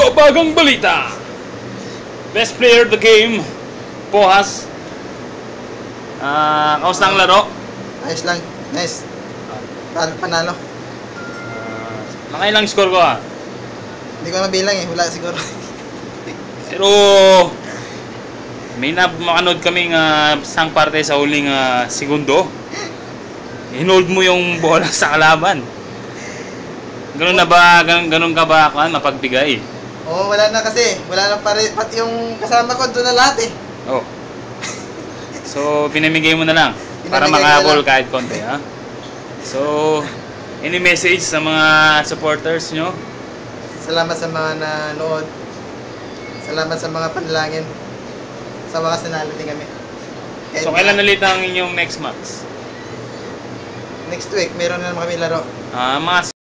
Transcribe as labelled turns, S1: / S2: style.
S1: Nagbabagang balita. Best player of the game, Pohas. Kamusta ang laro?
S2: Ayos lang. Nice. Panalo.
S1: Nakailang score ko
S2: Hindi ko mabilang eh. Wala siguro.
S1: Pero may manood kaming isang parte sa huling segundo. Hinold mo yung bola sa kalaban. Ganun na ba? Ganun ka ba mapagbigay?
S2: Oo, wala na kasi. Wala na pati yung kasama ko doon na lahat eh.
S1: Oh. So, pinamigay mo na lang para makahabol kahit konti, ha? So, any message sa mga supporters nyo?
S2: Salamat sa mga nanood. Salamat sa mga panalangin. Sa wakas nanalo din kami.
S1: So, kailan ulit ang inyong next match?
S2: Next week, meron na naman kami laro.
S1: Mga